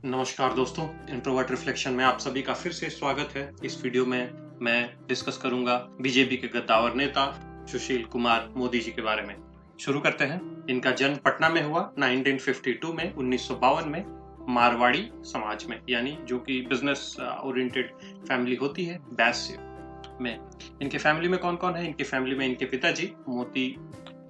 नमस्कार दोस्तों, introvert reflection में आप सभी का फिर से स्वागत है। इस वीडियो में मैं डिस्कस करूंगा बीजेपी के गद्दावर नेता सुशील कुमार मोदी जी के बारे में। शुरू करते हैं। इनका जन्म पटना में हुआ 1952 में 1952 में मारवाड़ी समाज में, यानी जो कि बिजनेस ओरिएंटेड फैमिली होती है बैस्य में। इनके फैमिली में कौन कौन है? इनके फैमिली में इनके पिताजी मोती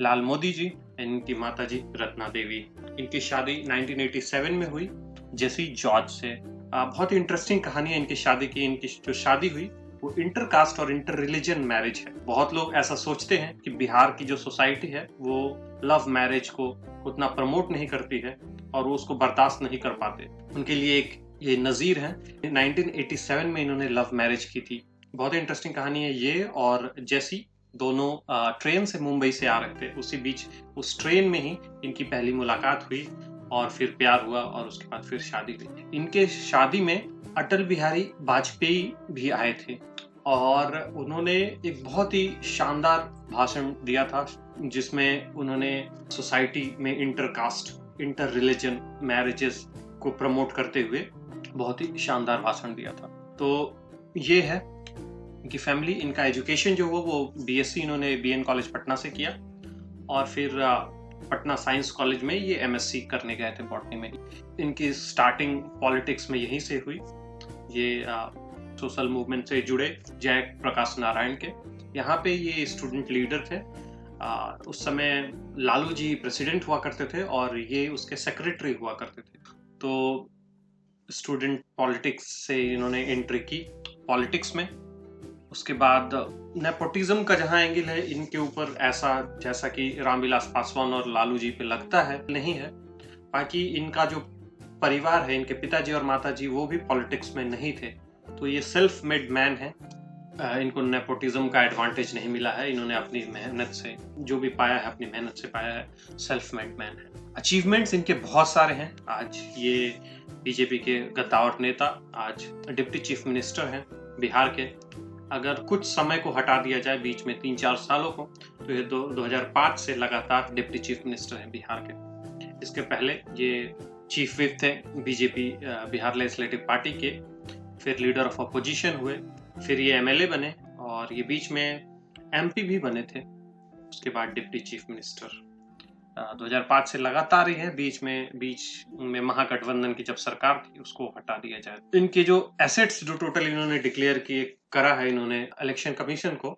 लाल मोदी जी, इनकी माताजी रत्ना देवी। इनकी शादी 1987 में हुई जेसी जॉर्ज से। बहुत ही इंटरेस्टिंग कहानी है इनकी शादी की। इनकी जो शादी हुई वो इंटर कास्ट और इंटर रिलीजन मैरिज है। बहुत लोग ऐसा सोचते हैं कि बिहार की जो सोसाइटी है वो लव मैरिज को उतना प्रमोट नहीं करती है और वो उसको बर्दाश्त नहीं कर पाते। उनके लिए एक ये नजीर है। 1987 में इन्होंने लव मैरिज की थी। बहुत ही इंटरेस्टिंग कहानी है ये। और जेसी दोनों ट्रेन से मुंबई से आ रहे थे, उसी बीच उस ट्रेन में ही इनकी पहली मुलाकात हुई और फिर प्यार हुआ और उसके बाद फिर शादी हुई। इनके शादी में अटल बिहारी वाजपेयी भी आए थे और उन्होंने एक बहुत ही शानदार भाषण दिया था जिसमें उन्होंने सोसाइटी में inter caste inter religion marriages को प्रमोट करते हुए बहुत ही शानदार भाषण दिया था। तो ये है इनकी फैमिली। इनका एजुकेशन जो हुआ वो बीएससी इन्होंने बीएन कॉलेज पटना से किया और फिर पटना साइंस कॉलेज में ये एमएससी करने गए थे बॉटनी में। इनकी स्टार्टिंग पॉलिटिक्स में यहीं से हुई। ये सोशल मूवमेंट से जुड़े जय प्रकाश नारायण के यहाँ पे ये स्टूडेंट लीडर थे। उस समय लालू जी प्रेसिडेंट हुआ करते थे और ये उसके सेक्रेटरी हुआ करते थे। तो स्टूडेंट पॉलिटिक्स से इन्होंने एंट्री की पॉलिटिक्स में। उसके बाद नेपोटिज्म का जहां एंगल है इनके ऊपर, ऐसा जैसा कि रामविलास पासवान और लालू जी पे लगता है, नहीं है। बाकी इनका जो परिवार है, इनके पिताजी और माताजी, वो भी पॉलिटिक्स में नहीं थे। तो ये सेल्फ मेड मैन है। इनको नेपोटिज्म का एडवांटेज नहीं मिला है। इन्होंने अपनी मेहनत से जो भी पाया है, अपनी मेहनत से पाया है। सेल्फ मेड मैन है। अचीवमेंट्स इनके बहुत सारे हैं। आज ये बीजेपी के गद्दावर नेता, आज डिप्टी चीफ मिनिस्टर हैं बिहार के। अगर कुछ समय को हटा दिया जाए बीच में 3-4 सालों को, तो ये 2005 से लगातार डिप्टी चीफ मिनिस्टर हैं बिहार के। इसके पहले ये चीफ विप थे बीजेपी बिहार लेजिस्लेटिव पार्टी के, फिर लीडर ऑफ अपोजिशन हुए, फिर ये एमएलए बने और ये बीच में एमपी भी बने थे। उसके बाद डिप्टी चीफ मिनिस्टर 2005 से लगातार ही है। बीच में महागठबंधन की जब सरकार थी उसको हटा दिया जाए। इनके जो एसेट्स जो टोटल इन्होंने डिक्लेयर किए करा है इन्होंने इलेक्शन कमीशन को,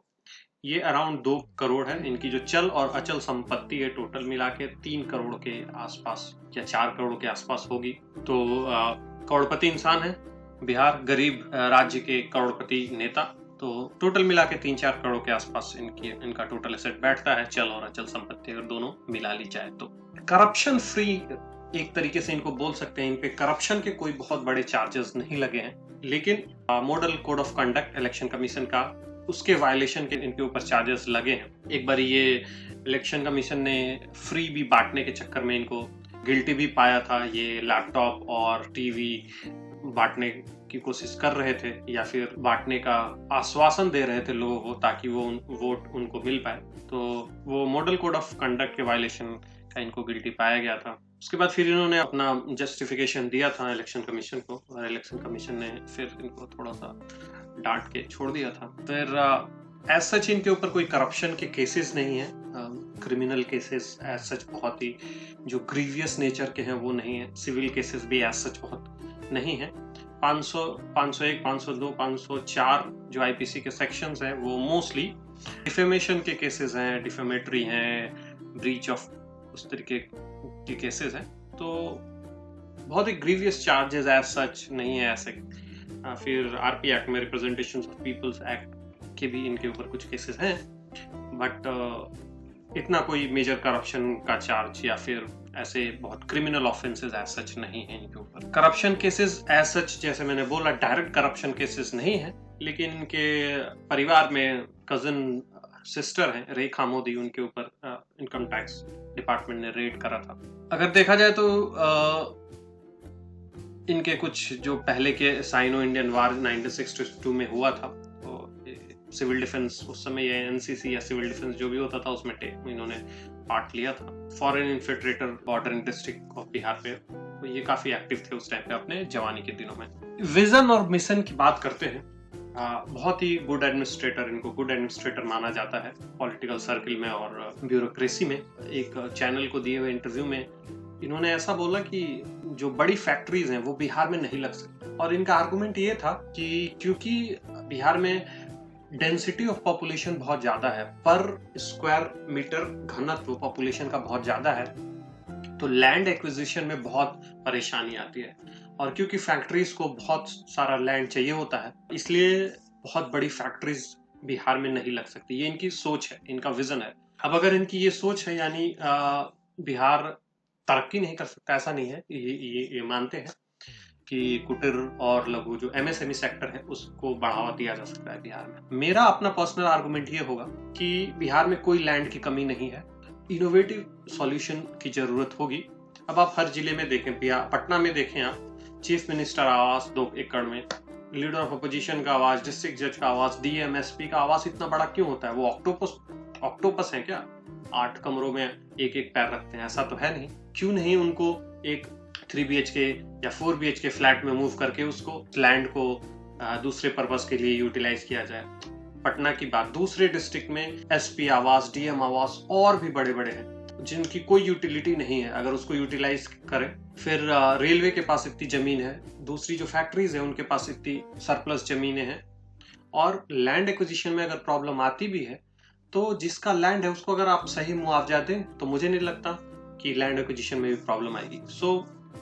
ये अराउंड 2 करोड़ है। इनकी जो चल और अचल संपत्ति है टोटल मिला के 3 करोड़ के आसपास या 4 करोड़ के आसपास होगी। तो करोड़पति इंसान है, बिहार गरीब राज्य के करोड़पति नेता। तो टोटल मिला के 3-4 करोड़ के आसपास इनका टोटल एसेट बैठता है, चल और अचल संपत्ति अगर दोनों मिला ली जाए तो। करप्शन फ्री एक तरीके से इनको बोल सकते हैं। इन पे करप्शन के कोई बहुत बड़े चार्जेस नहीं लगे हैं, लेकिन model code of conduct election commission का, उसके वायलेशन के इनके ऊपर चार्जेस लगे हैं। एक बार ये इलेक्शन कमीशन ने फ्री भी बांटने के चक्कर में इनको गिल्टी भी पाया था। ये लैपटॉप और टीवी बांटने की कोशिश कर रहे थे या फिर बांटने का आश्वासन दे रहे थे लोगों को ताकि वो वोट उनको मिल पाए। तो वो मॉडल कोड ऑफ कंडक्ट के वायलेशन का इनको गिल्टी पाया गया था। उसके बाद फिर इन्होंने अपना जस्टिफिकेशन दिया था इलेक्शन कमीशन को और इलेक्शन कमीशन ने फिर इनको थोड़ा सा डांट के छोड़ दिया था। फिर एज सच इनके ऊपर कोई करप्शन के केसेस नहीं है। क्रिमिनल केसेस एज सच बहुत ही जो ग्रीवियस नेचर के हैं वो नहीं है। सिविल केसेस भी एज सच बहुत नहीं है। 500, 501, 502, 504 जो आईपीसी के सेक्शंस हैं वो मोस्टली डिफेमेशन के केसेस हैं, डिफेमेटरी हैं, ब्रीच ऑफ उस तरीके के केसेस हैं। तो बहुत ही ग्रीवियस चार्जेस एज सच नहीं है ऐसे। फिर आरपी एक्ट में, रिप्रेजेंटेशन ऑफ पीपल्स एक्ट के भी इनके ऊपर कुछ केसेस हैं, बट इतना कोई मेजर करप्शन का चार्ज या फिर ऐसे बहुत क्रिमिनल ऑफेंसेस एज सच नहीं है इनके ऊपर। करप्शन केसेस एज सच, जैसे मैंने बोला, डायरेक्ट करप्शन केसेस नहीं है, लेकिन इनके परिवार में कजन सिस्टर हैं रेखा मोदी, उनके ऊपर इनकम टैक्स डिपार्टमेंट ने रेड करा था। अगर देखा जाए तो इनके कुछ जो पहले के साइनो इंडियन वार 1962 में हुआ था, तो सिविल डिफेंस उस समय ये एनसीसी या सिविल डिफेंस जो भी होता था उसमें इन्होंने पार्ट लिया था। Foreign infiltrator bordering district of Bihar पे तो ये काफी एक्टिव थे उस टाइम पे अपने जवानी के दिनों में। विजन और मिशन की बात करते हैं, बहुत ही गुड एडमिनिस्ट्रेटर, इनको गुड एडमिनिस्ट्रेटर माना जाता है पॉलिटिकल सर्किल में और ब्यूरोक्रेसी में। एक चैनल को दिए हुए इंटरव्यू में इन्होंने ऐसा बोला कि जो बड़ी फैक्ट्रीज हैं वो बिहार में नहीं लग सकती, और इनका आर्गुमेंट ये था कि क्योंकि बिहार में डेंसिटी ऑफ पॉपुलेशन बहुत ज्यादा है, पर स्क्वायर मीटर घनत्व पॉपुलेशन का बहुत ज्यादा है, तो लैंड एक्विजिशन में बहुत परेशानी आती है। और क्योंकि फैक्ट्रीज को बहुत सारा लैंड चाहिए होता है, इसलिए बहुत बड़ी फैक्ट्रीज बिहार में नहीं लग सकती। ये इनकी सोच है, इनका विजन है। अब अगर इनकी ये सोच है, यानी बिहार तरक्की नहीं कर सकता, ऐसा नहीं है। ये मानते हैं कि कुटीर और लघु जो एमएसएमई सेक्टर है उसको बढ़ावा दिया जा सकता है बिहार में। मेरा अपना पर्सनल आर्गुमेंट ये होगा कि बिहार में कोई लैंड की कमी नहीं है, इनोवेटिव सॉल्यूशन की जरूरत होगी। अब आप हर जिले में देखें, पटना में देखें, आप चीफ मिनिस्टर आवास 2 एकड़ में, लीडर ऑफ अपोजिशन का आवास, डिस्ट्रिक्ट जज का आवास, डीएम एसपी का आवास इतना बड़ा क्यों होता है? वो ऑक्टोपस है क्या? 8 कमरों में एक एक पैर रखते हैं, ऐसा तो है नहीं। क्यों नहीं उनको एक 3 BHK या 4 BHK फ्लैट में मूव करके उसको लैंड को दूसरे पर्पस के लिए यूटिलाइज किया जाए? पटना की बात, दूसरे डिस्ट्रिक्ट में एसपी आवास, डीएम आवास और भी बड़े बड़े हैं जिनकी कोई यूटिलिटी नहीं है, अगर उसको यूटिलाइज करें। फिर रेलवे के पास इतनी जमीन है, दूसरी जो फैक्ट्रीज है उनके पास इतनी सरप्लस जमीनें हैं, और लैंड एक्विजिशन में अगर प्रॉब्लम आती भी है तो जिसका लैंड है उसको अगर आप सही मुआवजा दें तो मुझे नहीं लगता कि लैंड एक्विजिशन में भी प्रॉब्लम आएगी।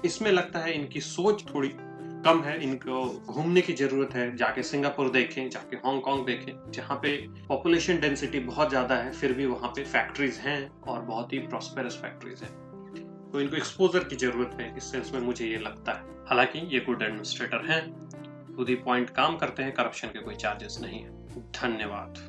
इसमें लगता है इनकी सोच थोड़ी कम है, इनको घूमने की जरूरत है। जाके सिंगापुर देखें, जाके हांगकांग देखें, जहाँ पे पॉपुलेशन डेंसिटी बहुत ज्यादा है, फिर भी वहाँ पे फैक्ट्रीज हैं और बहुत ही प्रॉस्पेरस फैक्ट्रीज हैं। तो इनको एक्सपोजर की जरूरत है, इस सेंस में मुझे ये लगता है। हालांकि ये गुड एडमिनिस्ट्रेटर हैं, टू द पॉइंट काम करते हैं, करप्शन के कोई चार्जेस नहीं है। धन्यवाद।